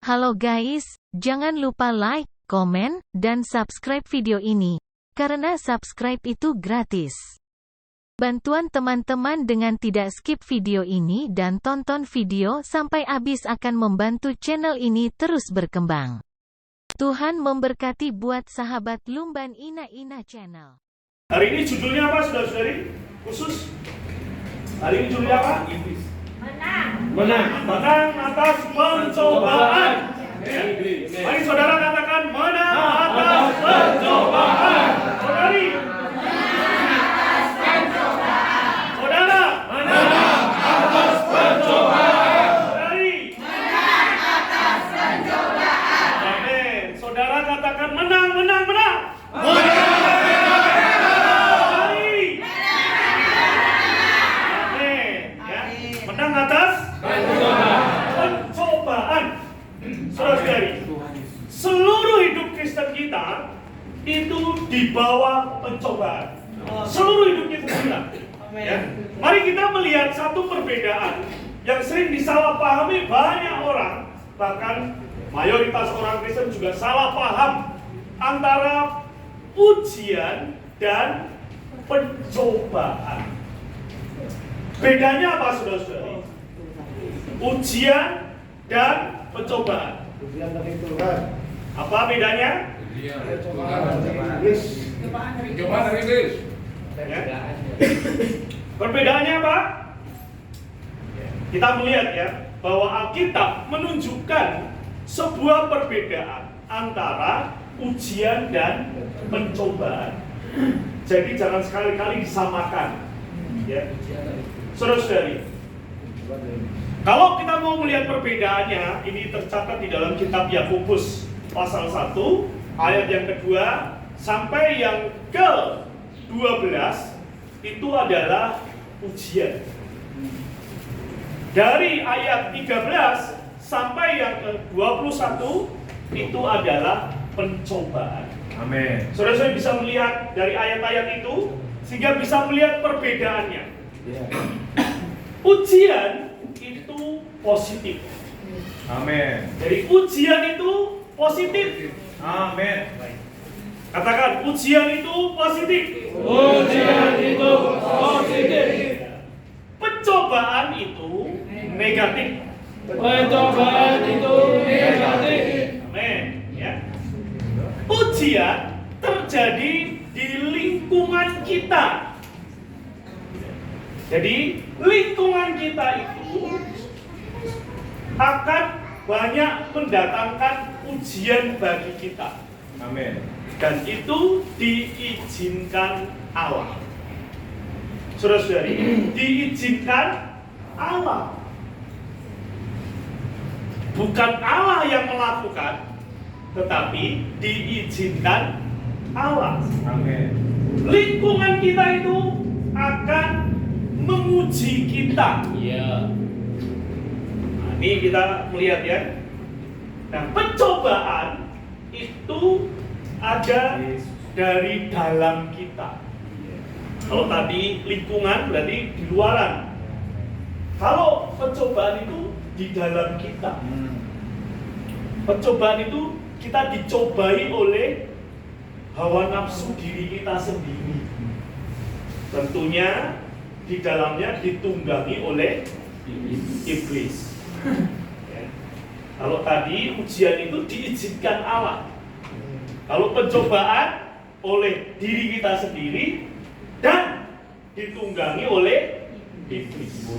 Halo guys, jangan lupa like, komen, dan subscribe video ini. Karena subscribe itu gratis. Bantuan teman-teman dengan tidak skip video ini dan tonton video sampai habis akan membantu channel ini terus berkembang. Tuhan memberkati buat sahabat Lumban Ina Channel. Hari ini judulnya apa, saudara-saudari? Khusus? Hari ini judulnya apa? Menang atas pencobaan. Ya. Mari saudara katakan menang atas pencobaan. Saudari. Saudara. Menang atas pencobaan. Saudari. Menang atas pencobaan. Amin. Saudara katakan menang. Menang atas pencobaan. Saudara-saudari, seluruh hidup Kristen kita itu di bawah pencobaan. Seluruh hidup kita. Ya. Mari kita melihat satu perbedaan yang sering disalahpahami banyak orang, bahkan mayoritas orang Kristen juga salah paham antara ujian dan pencobaan. Bedanya apa, saudara-saudari? Ujian dan pencobaan. Apa bedanya? Cobaan dari iblis. Ya. Perbedaannya apa? Kita melihat ya bahwa Alkitab menunjukkan sebuah perbedaan antara ujian dan pencobaan. Jadi jangan sekali-kali disamakan. Ya. Saudara-saudari, kalau kita mau melihat perbedaannya, ini tercatat di dalam kitab Yakobus pasal 1 ayat yang kedua sampai yang ke-12 itu adalah ujian. Dari ayat 13 sampai yang ke-21 itu adalah pencobaan. Amin. Saudara-saudara bisa melihat dari ayat-ayat itu sehingga bisa melihat perbedaannya. Ujian itu positif. Amin. Jadi ujian itu positif. Amin. Katakan ujian itu positif. Ujian itu positif. Pencobaan itu negatif. Pencobaan itu negatif. Amin. Ya. Ujian terjadi di lingkungan kita. Jadi lingkungan kita itu akan banyak mendatangkan ujian bagi kita. Amin. Dan itu diizinkan Allah. Saudara-saudari, diizinkan Allah. Bukan Allah yang melakukan, tetapi diizinkan Allah. Amin. Lingkungan kita itu akan menguji kita. Iya. Nah, ini kita melihat ya. Nah, pencobaan itu ada dari dalam kita. Kalau tadi lingkungan berarti di luaran. Kalau pencobaan itu di dalam kita. Pencobaan itu kita dicobai oleh hawa nafsu diri kita sendiri. Tentunya di dalamnya ditunggangi oleh iblis. Ya. Kalau tadi ujian itu diizinkan Allah. Kalau pencobaan oleh diri kita sendiri dan ditunggangi oleh iblis.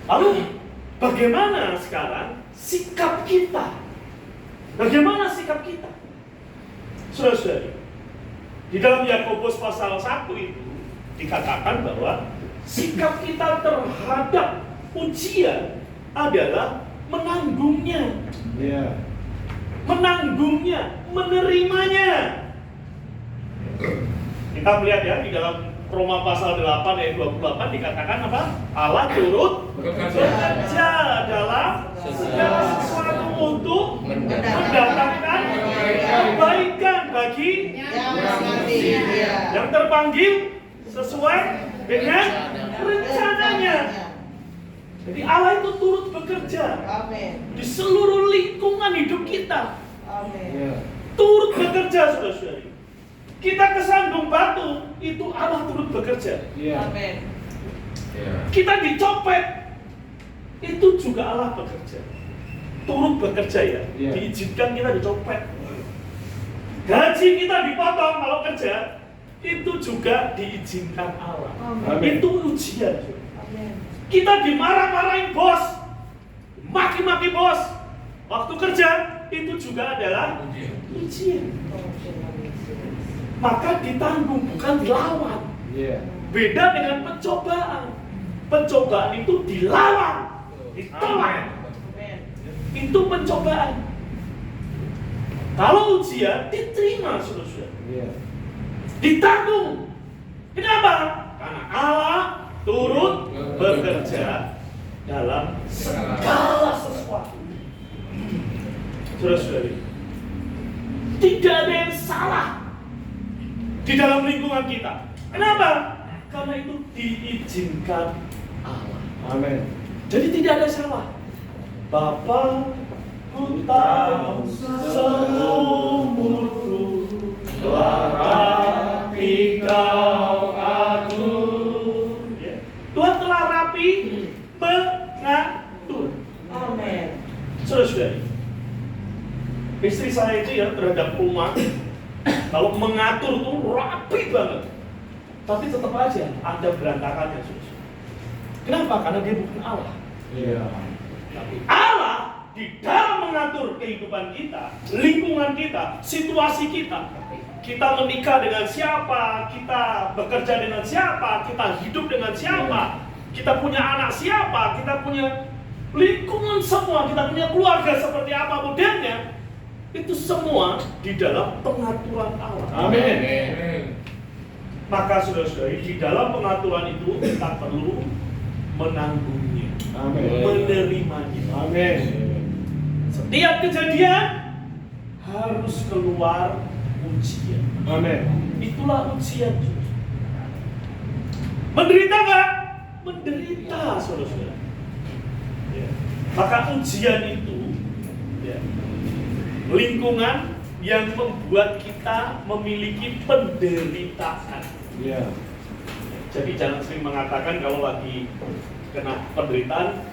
Lalu bagaimana sekarang sikap kita? Bagaimana sikap kita? Saudara-saudari, di dalam Yakobus pasal 1 itu dikatakan bahwa sikap kita terhadap ujian adalah menanggungnya. Iya. Menanggungnya, menerimanya. Kita melihat ya di dalam Roma pasal 8 ayat 28 dikatakan apa? Allah turut bekerja dalam segala sesuatu untuk mendatangkan kebaikan bagi yang terpanggil sesuai dengan rencananya. Jadi Allah itu turut bekerja di seluruh lingkungan hidup kita. Ya. Turut bekerja, saudara-saudari. Kita kesandung batu, itu Allah turut bekerja. Ya. Kita dicopet, itu juga Allah bekerja. Turut bekerja ya. Iya. Diizinkan kita dicopet. Gaji kita dipotong kalau kerja, itu juga diizinkan Allah. Amin. Itu ujian. Kita dimarah-marahin bos, maki-maki bos. Waktu kerja, itu juga adalah ujian. Maka ditanggung, bukan dilawan. Ya. Beda dengan pencobaan. Pencobaan itu dilawan, ditolak. Itu pencobaan. Kalau ujian diterima, saudara-saudara. Ya. Ditanggung. Kenapa? Karena Allah turut bekerja dalam segala sesuatu. Saudara-saudari, tidak ada yang salah di dalam lingkungan kita. Kenapa? Karena itu diizinkan Allah. Amin. Jadi tidak ada salah. Bapa, ku tahu seumurku telah rapi kau atur. Ya. Tuhan telah rapi mengatur. Saudara-saudari, istri saya itu ya terhadap rumah, kalau mengatur tuh rapi banget. Tapi tetap aja ada berantakannya, saudara. Kenapa? Karena dia bukan Allah. Iya. Tapi Allah di dalam mengatur kehidupan kita, lingkungan kita, situasi kita. Kita menikah dengan siapa, kita bekerja dengan siapa, kita hidup dengan siapa, kita punya anak siapa, kita punya lingkungan semua, kita punya keluarga seperti apa modelnya. Itu semua di dalam pengaturan Allah. Amin. Maka saudara-saudari, di dalam pengaturan itu kita perlu menanggungnya, Amin. menerimanya. Amin. Setiap kejadian harus keluar ujian. Amin. Itulah ujian. Menderita nggak? Menderita, saudara-saudara. Ya. Maka ujian itu, ya, lingkungan yang membuat kita memiliki penderitaan. Ya. Jadi jangan sering mengatakan kalau lagi kena penderitaan,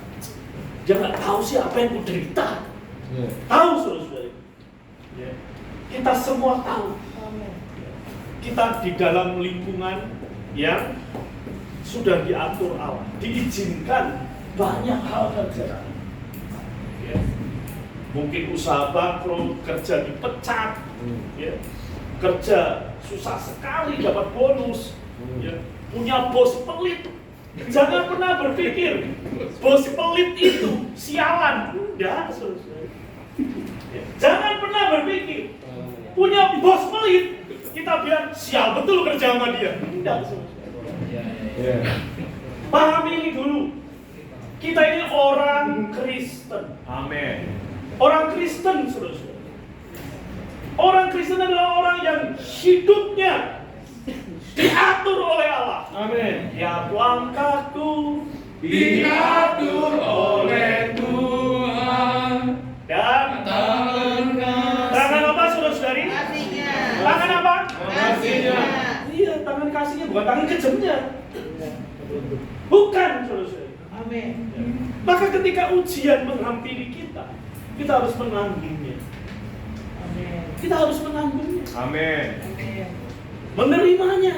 jangan tahu siapa yang menderita. Ya. Tahu, saudara-saudara. Ya. Kita semua tahu. Kita di dalam lingkungan yang sudah diatur Allah, diizinkan banyak hal terjadi. Ya. Mungkin usaha bangkrut, kerja dipecat, ya. Kerja susah sekali dapat bonus, ya. Punya bos pelit. Jangan pernah berpikir bos pelit itu sialan. Enggak, saudara. Ya. Jangan pernah berpikir punya bos pelit kita bilang sial betul kerja sama dia. Enggak, saudara. Ya. Pahami ini dulu. Kita ini orang Kristen. Amin. Orang Kristen, saudara-saudara. Orang Kristen adalah orang yang hidupnya diatur oleh Allah. Amin. Ya, langkahku Diatur oleh Tuhan. dan tangan apa, saudara-saudari? Tangan apa? Kasihnya. Iya, tangan kasihnya, bukan tangan kejamnya. Bukan, saudara-saudari. Maka ketika ujian menghampiri kita harus menanggungnya. Kita harus menanggungnya. Amin. Menerimanya.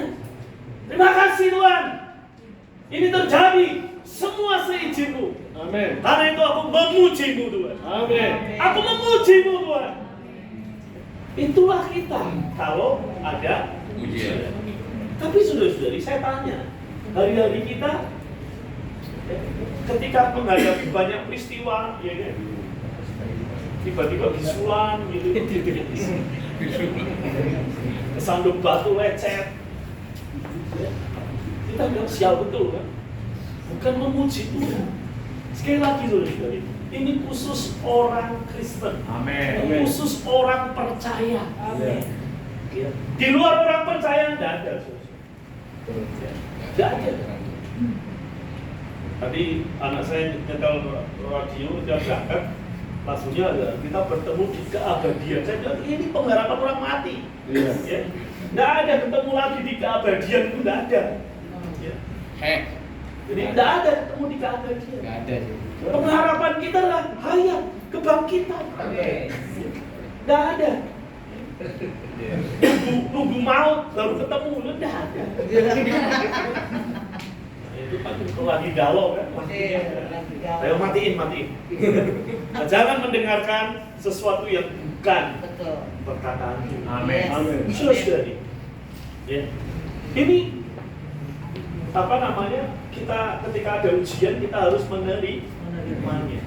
Terima kasih Tuhan. Ini terjadi semua seizinmu. Amin. Karena itu aku memujimu Tuhan. Amin. Aku memujimu Tuhan. Itulah kita kalau ada ujian. Tapi saudara-saudari, saya tanya, hari-hari kita ketika menghadapi banyak peristiwa, ya kan? Tiba-tiba bisulan gitu, kesandung batu lecet, kita bilang sial betul kan? Bukan memuji Tuhan. Sekali lagi saudara-saudari, ini khusus orang Kristen, Amin. ini khusus orang percaya. Amin. Ya. Di luar orang percaya tidak ada, saudara. Tidak ada. Tadi anak saya nyetel radio, dia berangkat, langsungnya ada kita bertemu di keabadian. Saya bilang ini pengharapan orang mati. Iya. Ya. Nggak ada ketemu lagi di keabadian, itu nggak ada. Ya. Jadi nggak ada ketemu di keabadian. Nggak ada sih. Pengharapan kita lah hayat, kebangkitan. Nggak ada. Nunggu maut baru ketemu, lu nggak ada. Itu pasti lagi galau kan? Ayo matiin. Nah, jangan mendengarkan sesuatu yang bukan perkataan Tuhan. Amin. Saudara, ya. Ini apa namanya? Kita ketika ada ujian kita harus menerimanya.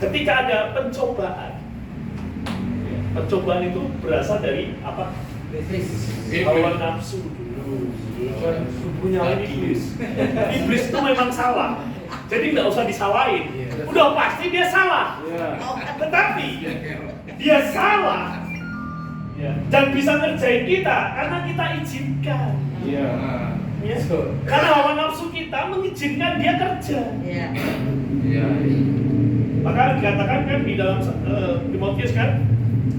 Ketika ada pencobaan itu berasal dari apa? Hawa nafsu dulu. Subuhnya iblis. Iblis itu memang salah. Jadi nggak usah disalahin. Udah pasti dia salah. Tetapi dia salah. Dan bisa ngerjain kita karena kita izinkan. Iya. Ya. Karena hawa nafsu kita mengizinkan dia kerja. Iya. Maka dikatakan kan di dalam Timotius kan,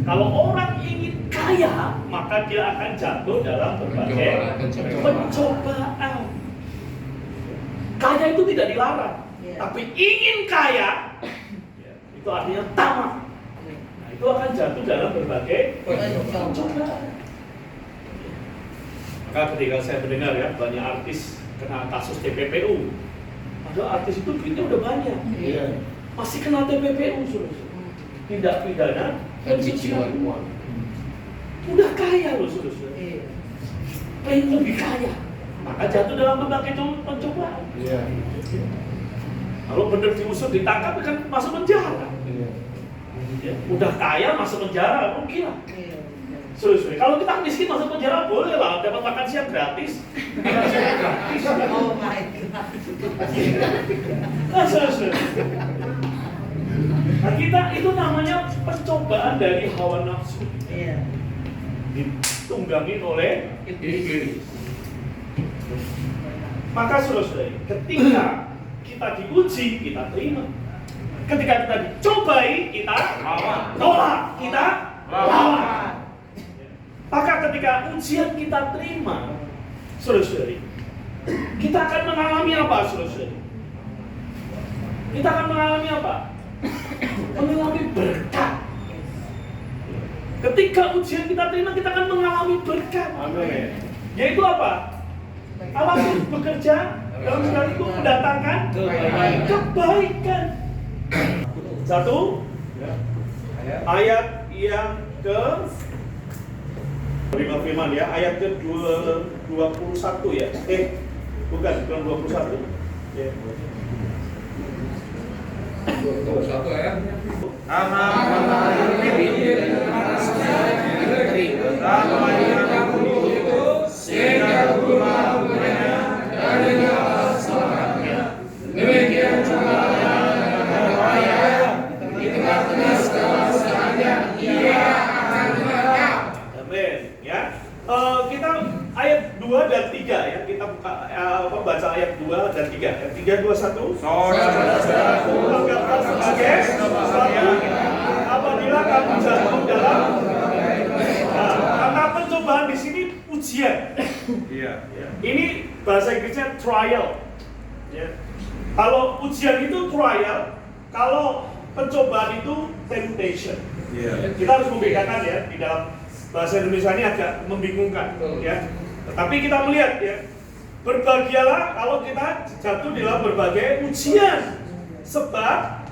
kalau orang ingin kaya, maka dia akan jatuh dalam berbagai pencobaan. Kaya itu tidak dilarang, tapi ingin kaya, itu artinya tamak. Nah, itu akan jatuh dalam berbagai pencobaan. Maka ketika saya mendengar ya banyak artis kena kasus TPPU, padahal artis itu duitnya udah banyak, masih kena TPPU, tindak pidana pencucian uang. Udah kaya loh, saudara. Pengen lebih kaya, maka jatuh dalam berbagai pencobaan. Kalau benar diusut ditangkap kan masuk penjara. Ya, udah kaya masuk penjara, oh gila. Saudara, kalau kita miskin masuk penjara boleh lah, dapat makan siang gratis. Oh my God. Nah, saudara. Nah, kita itu namanya pencobaan dari hawa nafsu. Ditunggangi oleh iblis. Maka saudara, ketika kita diuji, kita terima. Ketika kita dicobai, kita tolak, kita lawan. Maka ketika ujian kita terima, saudara, kita akan mengalami apa, saudara? Kita akan mengalami apa? Mengalami berkat. Ketika ujian kita terima, kita akan mengalami berkat. Amin. Yaitu apa? Allah bekerja dalam segala itu mendatangkan kebaikan. Satu, ayat yang ke firman ya, ayat ke 21 ya. Bukan 21. Ya. 21 ya. Kita ayat 2 dan 3 ya, kita buka baca ayat 2 dan 3. Ayat 3, 2, 1. Saudara-saudaraku, anggaplah sebagai sesuatu apabila kamu jatuh dalam kata pencobaan di sini ujian. Ini bahasa Inggrisnya trial. Ya. Kalau ujian itu trial, kalau pencobaan itu temptation. Kita harus membedakan ya, di dalam bahasa Indonesia ini agak membingungkan ya. Tetapi kita melihat ya, berbahagialah kalau kita jatuh dalam berbagai ujian, sebab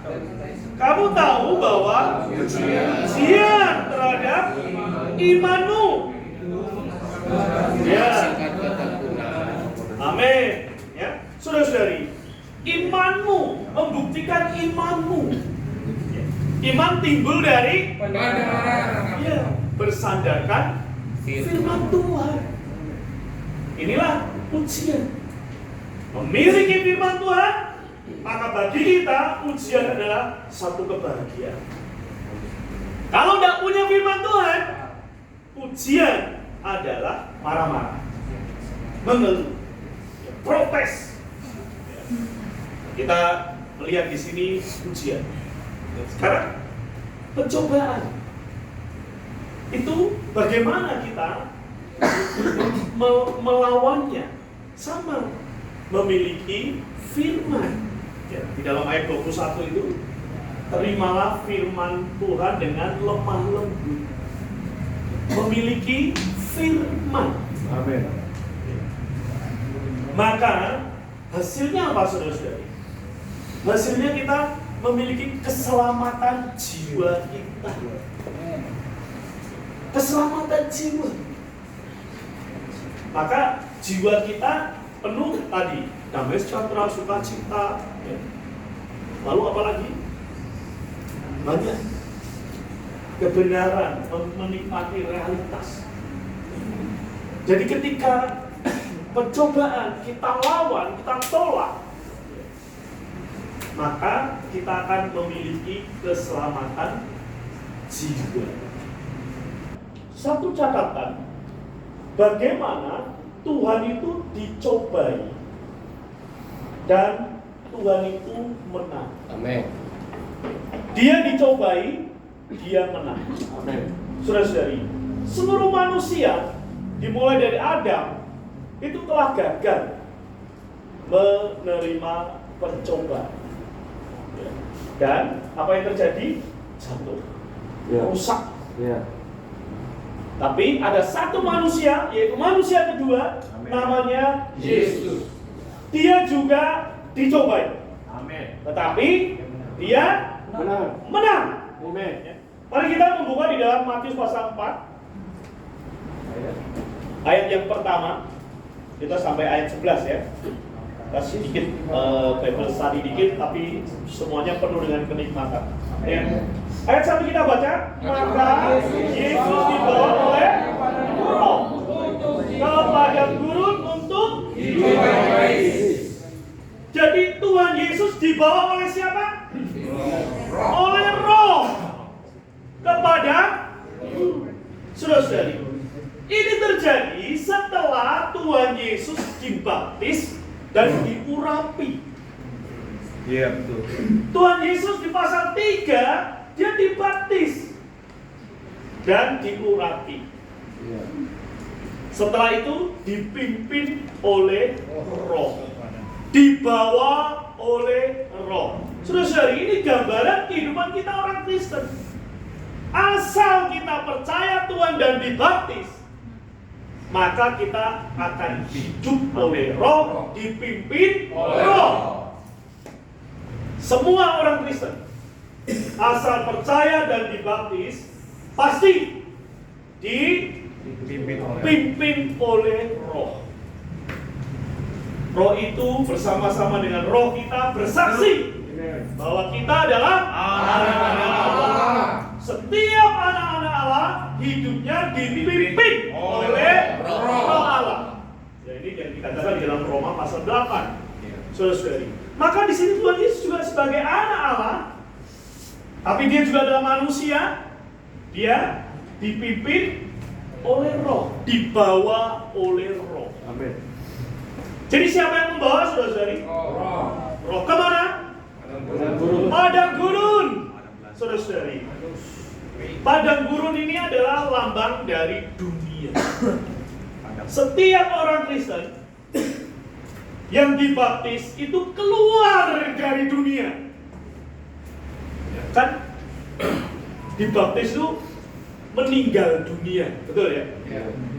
kamu tahu bahwa ujian terhadap imanmu. Ya. Amin. Ya, saudara-saudari, imanmu membuktikan imanmu. Iman timbul dari ya, bersandarkan firman Tuhan. Inilah ujian. Memiliki firman Tuhan, maka bagi kita ujian adalah satu kebahagiaan. Kalau tidak punya firman Tuhan, ujian adalah marah-marah, mengeluh, protes. Kita melihat di sini ujian. Sekarang pencobaan itu bagaimana kita melawannya? Sama, memiliki firman. Ya, di dalam ayat 21 itu, terimalah firman Tuhan dengan lemah lembut. Memiliki firman. Amin. Maka hasilnya apa, saudara-saudari? Hasilnya kita memiliki keselamatan jiwa kita. Keselamatan jiwa. Maka jiwa kita penuh tadi damai sejahtera, sukacita. Ya. Lalu apa lagi? Banyak kebenaran, menikmati realitas. Jadi ketika pencobaan kita lawan, kita tolak, maka kita akan memiliki keselamatan jiwa. Satu catatan, bagaimana Tuhan itu dicobai dan Tuhan itu menang. Amin. Dia dicobai, dia menang. Amin. Saudara-saudari, seluruh manusia dimulai dari Adam itu telah gagal menerima pencobaan. Dan apa yang terjadi? Jatuh, rusak. Ya. Tapi ada satu manusia, yaitu manusia kedua, Amin. namanya Yesus. Dia juga dicobai, Amin. tetapi dia menang. Amin. Mari kita membuka di dalam Matius pasal 4, ayat yang pertama. Kita sampai ayat 11 ya. Kita sedikit Bible study dikit, tapi semuanya penuh dengan kenikmatan. Ya. Ayat 1 kita baca. Maka Yesus dibawa oleh Roh ke padang gurun untuk Hidup yang baik. Jadi Tuhan Yesus dibawa oleh siapa? Roh. Oleh Roh ke padang gurun. Saudara-saudari, ini terjadi setelah Tuhan Yesus dibaptis dan diurapi. Iya, betul. Tuhan Yesus di pasal 3 dia dibaptis dan diurapi. Iya. Setelah itu dipimpin oleh Roh, dibawa oleh Roh. Saudara-saudari, ini gambaran kehidupan kita orang Kristen. Asal kita percaya Tuhan dan dibaptis, maka kita akan hidup oleh Roh, dipimpin oleh Roh. Semua orang Kristen asal percaya dan dibaptis pasti dipimpin oleh Roh. Roh itu bersama-sama dengan Roh kita bersaksi bahwa kita adalah anak-anak Allah. Setiap anak-anak Allah hidupnya dipimpin oleh Roh Allah. Ya, ini yang dikatakan di dalam Roma pasal 8. Saudara-saudari, maka di sini Tuhan Yesus juga sebagai anak Allah, tapi dia juga adalah manusia. Dia dipimpin oleh Roh, dibawa oleh Roh. Amin. Jadi siapa yang membawa, saudara-saudari? Roh. Roh kemana? Padang gurun. Saudara-saudari, padang gurun ini adalah lambang dari dunia. Setiap orang Kristen yang dibaptis itu keluar dari dunia. Kan dibaptis itu meninggal dunia, betul ya?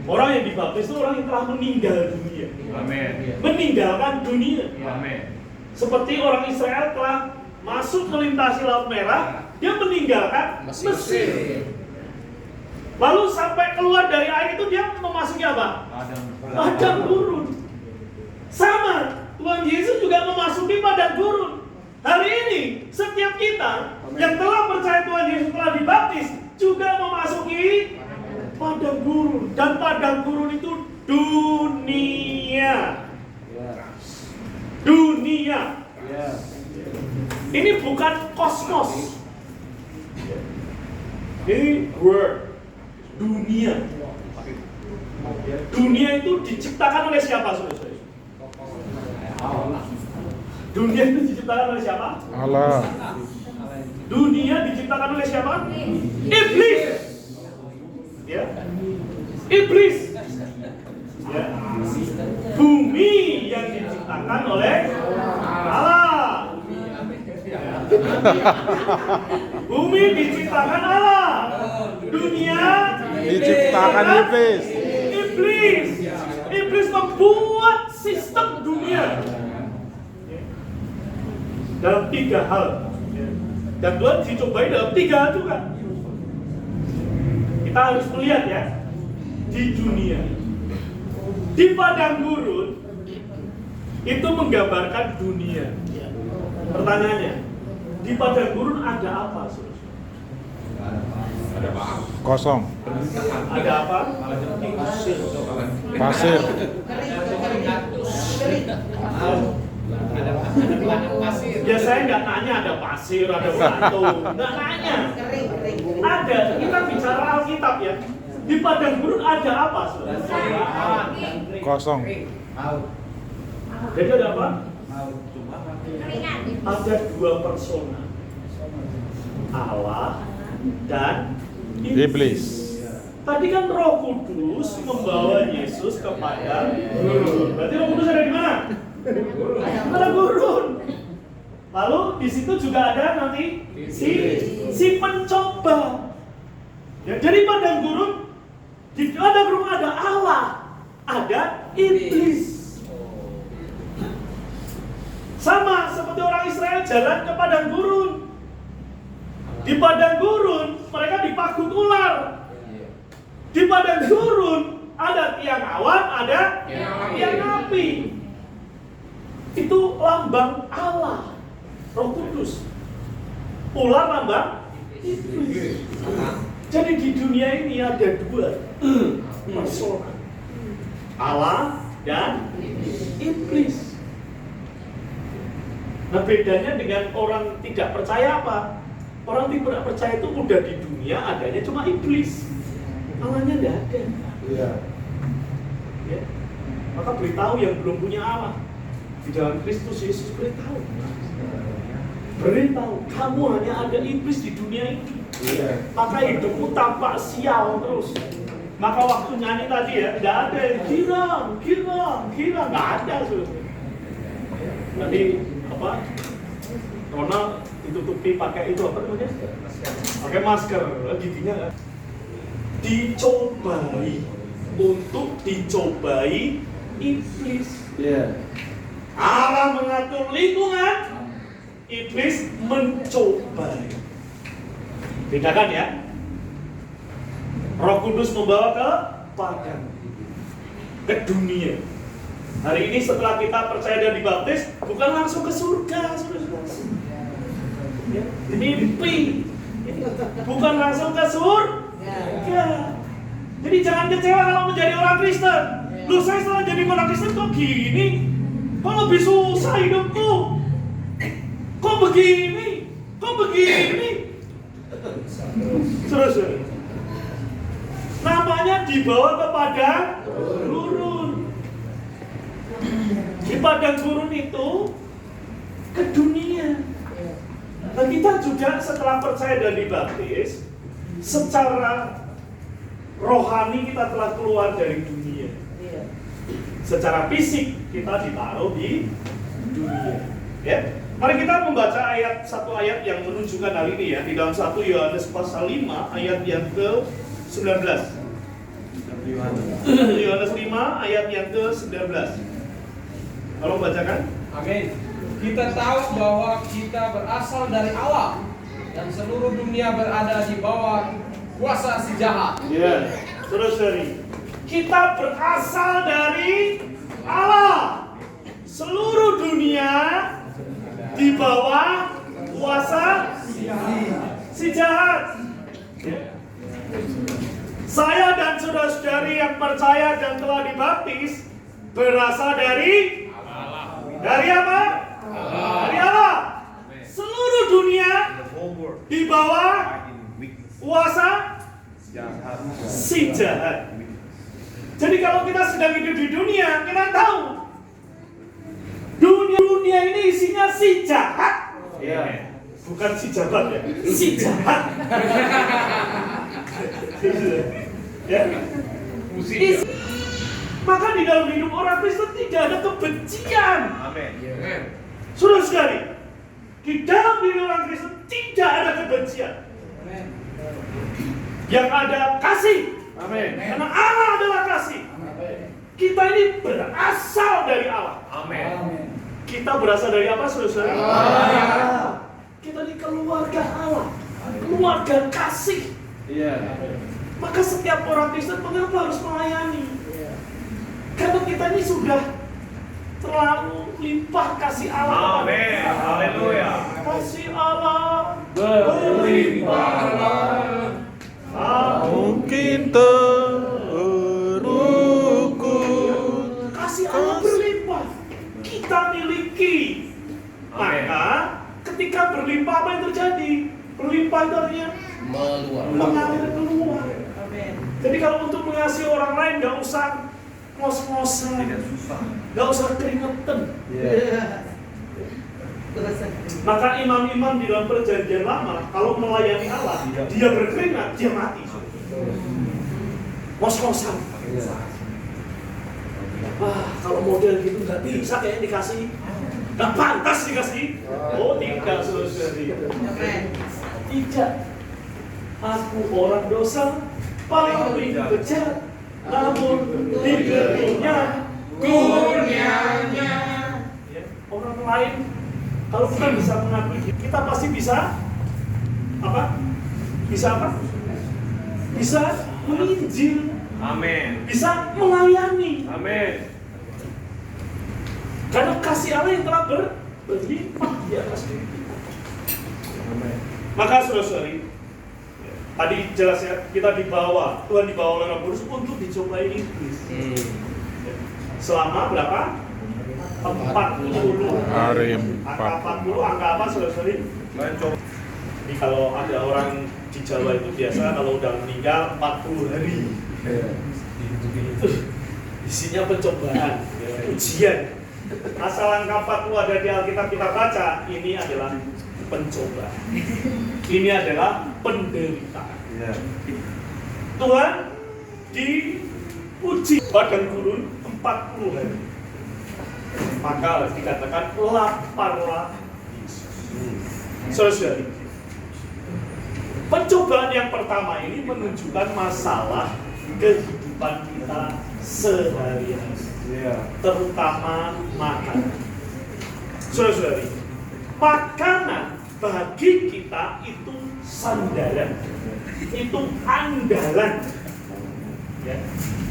Orang yang dibaptis itu orang yang telah meninggal dunia. Amin. Meninggalkan dunia. Amin. Seperti orang Israel telah masuk melintasi Laut Merah, dia meninggalkan Mesir. Lalu sampai keluar dari air itu dia memasuki apa? Padang gurun. Sama, Tuhan Yesus juga memasuki padang gurun. Hari ini, setiap kita yang telah percaya Tuhan Yesus telah dibaptis juga memasuki padang gurun. Dan padang gurun itu dunia. Dunia. Ini bukan kosmos. Ini world. Dunia. Dunia itu diciptakan oleh siapa, saudara-saudara? Dunia itu diciptakan oleh siapa? Allah. Dunia diciptakan oleh siapa? Iblis. Ya. Iblis. Ya. Bumi yang diciptakan oleh Allah. Bumi diciptakan Allah. Dunia Diciptakan iblis. Iblis. Iblis membuat sistem dunia dalam 3 hal. Dan Tuhan dicobai dalam 3 hal juga. Kita harus melihat ya, di dunia, di padang gurun itu menggambarkan dunia. Pertanyaannya, di padang gurun ada apa? Kosong. Ada apa? Pasir. Ya saya nggak nanya ada pasir, ada batu, nggak nanya. Ada, kita bicara Alkitab ya. Di padang gurun ada apa? Kosong. Jadi ada apa? Ada 2 persona, Allah dan Iblis. Tadi kan Roh Kudus membawa Yesus ke padang gurun. Berarti Roh Kudus ada di mana? Padang gurun. Lalu di situ juga ada nanti si pencoba. Ya, jadi padang gurun, di padang gurun ada Allah, ada iblis. Sama seperti orang Israel jalan ke padang gurun. Di padang gurun mereka dipagut ular. Di padang gurun ada tiang awan, ada tiang api. Itu lambang Allah, Roh Kudus. Ular lambang iblis. Jadi di dunia ini ada 2 persona, Allah dan iblis. Nah bedanya dengan orang tidak percaya apa? Orang tidak percaya itu udah di dunia adanya cuma iblis, Allahnya tidak ada. Iya. Ya. Maka beritahu yang belum punya Allah di dalam Kristus Yesus, beritahu kamu hanya ada iblis di dunia ini. Iya. Maka hidupmu tampak sial terus. Maka waktu nyanyi tadi ya, tidak ada yang girang, nggak ada sebenarnya. Nanti apa? Ronald ditutupi pakai itu apa namanya? Pakai masker, giginya kan? Dicobai, untuk dicobai iblis. Iya. Allah mengatur lingkungan, iblis mencobai. Bedakan ya. Roh Kudus membawa ke padang, ke dunia. Hari ini setelah kita percaya dan dibaptis, bukan langsung ke surga, saudara-saudara. Ya, mimpi. Bukan langsung ke surga. Jadi jangan kecewa kalau menjadi orang Kristen. Loh, saya setelah jadi orang Kristen kok gini? Kok lebih susah hidupku? Kok begini? Saudara-saudara, namanya dibawa ke padang gurun. Di padang gurun itu ke dunia. Nah kita juga setelah percaya dan dibaptis, secara rohani kita telah keluar dari dunia. Secara fisik kita ditaruh di dunia. Ya, mari kita membaca satu ayat yang menunjukkan hal ini ya, di dalam 1 Yohanes pasal 5 ayat yang ke-19. Yohanes 5 ayat yang ke-19. Tolong bacakan. Amin. Kita tahu bahwa kita berasal dari Allah dan seluruh dunia berada di bawah kuasa si jahat. Ya, saudara-saudari, kita berasal dari Allah. Seluruh dunia di bawah kuasa si jahat. Saya dan saudara-saudari yang percaya dan telah dibaptis berasal dari apa? Dari Allah. Seluruh dunia di bawah kuasa si jahat. Jadi kalau kita sedang hidup di dunia, kita tahu dunia dunia ini isinya si jahat. Iya. Bukan si jabat ya, si jahat. Ya. Isi. Maka di dalam hidup orang Kristen tidak ada kebencian. Amin. Saudara sekali, di dalam hidup orang Kristen tidak ada kebencian. Yang ada kasih. Amin. Karena Allah adalah kasih. Kita ini berasal dari Allah. Amin. Kita berasal dari apa, saudara? Allah. Kita di keluarga Allah, keluarga kasih. Iya. Maka setiap orang Kristen mengapa harus melayani? Karena kita ini sudah terlalu limpah kasih Allah. Amin. Haleluya. Kasih Allah Berlimpah. Mungkin terukur. kasih Allah berlimpah. Kita miliki. Maka ketika berlimpah apa yang terjadi? Berlimpah itu artinya mengalir keluar. Jadi kalau untuk mengasihi orang lain nggak usah ngos-ngosan, nggak usah keringetan. Maka imam-imam di dalam perjanjian lama kalau melayani Allah, dia berkeringat, dia mati. Ngos-ngosan. Wah, kalau model gitu nggak bisa kayaknya dikasih. Nggak pantas dikasih. Oh tidak, saudara-saudari. Tidak. Aku orang dosa, paling bejat, namun diberinya kurnianya. Ya, orang lain, kalau kita bisa mengakui, kita pasti bisa apa? Bisa apa? Bisa menginjil. Amin. Bisa melayani. Amin. Karena kasih Allah yang telah berlimpah di atas diri kita. Maka saudara-saudari, tadi jelas ya, kita dibawa, Tuhan dibawa oleh Roh Kudus untuk dicobai iblis. Selama berapa? 40 Hari Angka 40, angka apa saudara-saudari? Jadi kalau ada orang di Jawa itu biasa kalau udah meninggal 40 hari. Isinya pencobaan, ujian. Asal angka 40 ada di Alkitab kita baca, ini adalah pencobaan. Ini adalah penderitaan. Tuhan diuji padang gurun 40 hari. Maka dikatakan laparlah Yesus. Saudara, pencobaan yang pertama ini menunjukkan masalah kehidupan kita sehari-hari, terutama makanan. Saudara-saudari, makanan bagi kita itu sandaran, itu andalan. Ya.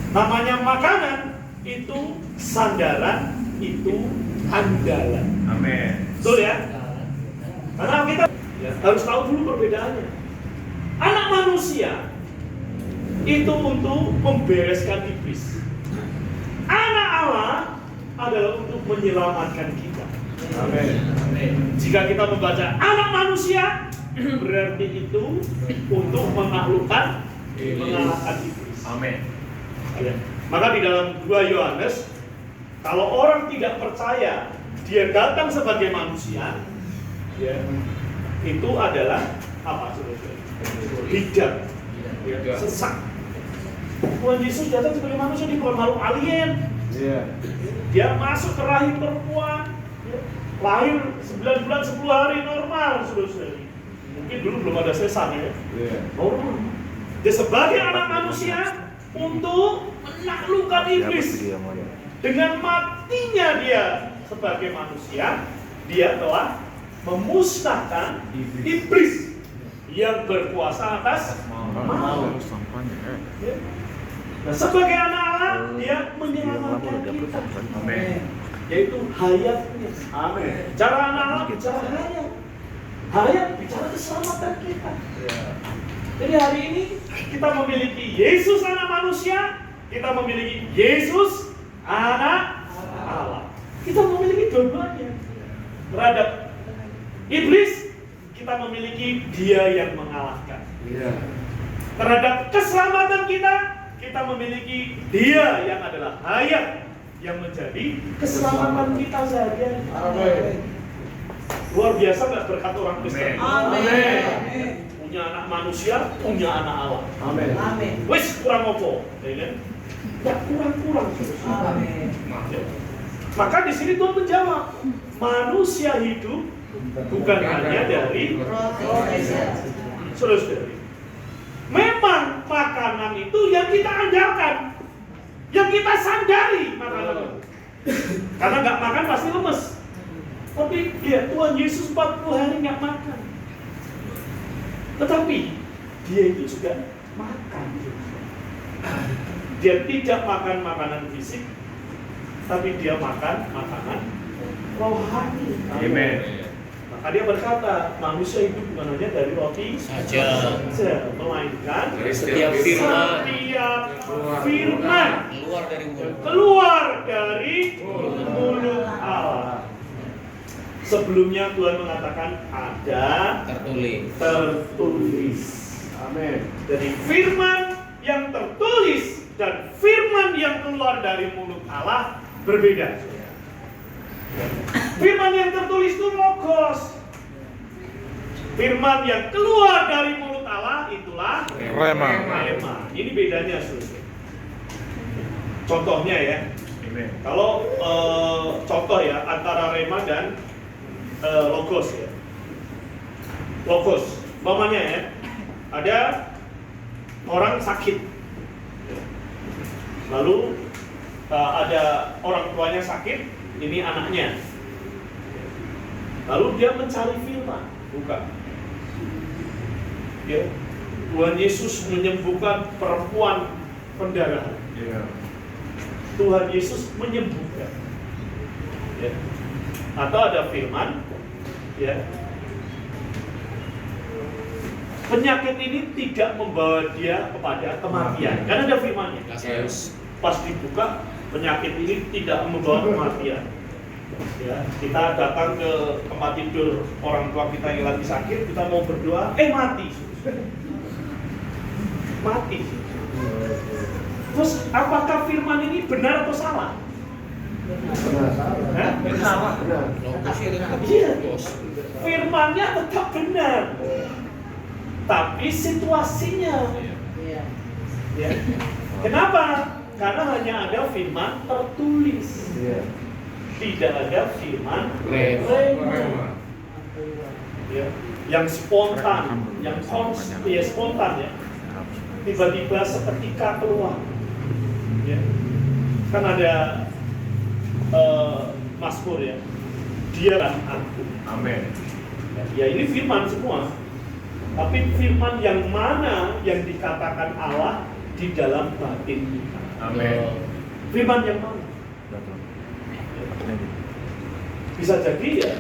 Namanya makanan itu sandaran, itu andalan. Amin. Betul ya? Karena kita harus tahu dulu perbedaannya. Anak manusia itu untuk membereskan iblis. Anak Allah adalah untuk menyelamatkan kita. Amin. Jika kita membaca anak manusia, berarti itu untuk menaklukkan, mengalahkan iblis. Amin. Ya. Maka di dalam 2 Yohanes, kalau orang tidak percaya dia datang sebagai manusia, ya, itu adalah apa saudara? Bidak, sesat. Tuhan Yesus datang sebagai manusia, dia bukan makhluk alien. Dia masuk ke rahim perempuan, ya. Lahir 9 bulan 10 hari normal, saudara-saudari. Mungkin dulu belum ada sesar ya. Normal. Dia sebagai anak manusia untuk menaklukkan iblis. Dengan matinya dia sebagai manusia, dia telah memusnahkan iblis yang berkuasa atas maut. Ya. Nah, sebagai anak Allah, dia menyelamatkan kita. Amin. Yaitu hayatnya. Amin. Cara anak Allah bicara hayat. Hayat bicara keselamatan kita. Jadi hari ini kita memiliki Yesus anak manusia, kita memiliki Yesus anak Allah. Kita memiliki dua-duanya. Terhadap iblis, kita memiliki Dia yang mengalahkan. Terhadap keselamatan kita, kita memiliki Dia yang adalah hayat. yang menjadi keselamatan kita sehari-hari. Amin. Luar biasa nggak berkat orang Kristen? Amin. Punya anak manusia, punya anak Allah. Amin. Amin. Wis kurang apa? Ya kan? Nggak kurang-kurang. Amin. Maka di sini Tuhan menjawab, manusia hidup bukan hanya dari saudara-saudari. Memang makanan itu yang kita andalkan, yang kita sandari makanan itu. Karena nggak makan pasti lemes. Tapi ya Tuhan Yesus 40 hari nggak makan. Tetapi dia itu juga makan. Dia tidak makan makanan fisik, tapi dia makan makanan rohani. Amin. Maka dia berkata, manusia hidup bukan hanya dari roti saja, melainkan dari setiap firman keluar dari mulut Allah. Sebelumnya Tuhan mengatakan ada tertulis. Amin. Jadi firman yang tertulis dan firman yang keluar dari mulut Allah berbeda. Firman yang tertulis itu logos. Firman yang keluar dari mulut Allah itulah Rema. rema. Ini bedanya, saudara. Contohnya ya. Amin. Kalau contoh ya antara rema dan logos ya. Logos, umpamanya ya, ada orang sakit. Lalu ada orang tuanya sakit, ini anaknya. Lalu dia mencari firman, bukan? Ya, Tuhan Yesus menyembuhkan perempuan pendarahan. Iya. Tuhan Yesus menyembuhkan. Ya. Atau ada firman, ya. Penyakit ini tidak membawa dia kepada kematian. Karena ada firmannya. Pas dibuka, penyakit ini tidak membawa kematian. Ya, kita datang ke tempat tidur orang tua kita yang lagi sakit, kita mau berdoa, mati. Mati. Terus apakah firman ini benar atau salah? Benar. Iya. Firmannya tetap benar. Tapi situasinya. Ya. Kenapa? Karena hanya ada firman tertulis. Iya. Tidak ada firman rema. Ya. Yang spontan, yang spontan ya. Tiba-tiba seketika keluar. Ya. Kan ada Mazmur ya. Dia dan aku. Amin. Ya ini firman semua. Tapi firman yang mana yang dikatakan Allah di dalam batin kita? Amin. Firman yang mana? Bisa jadi ya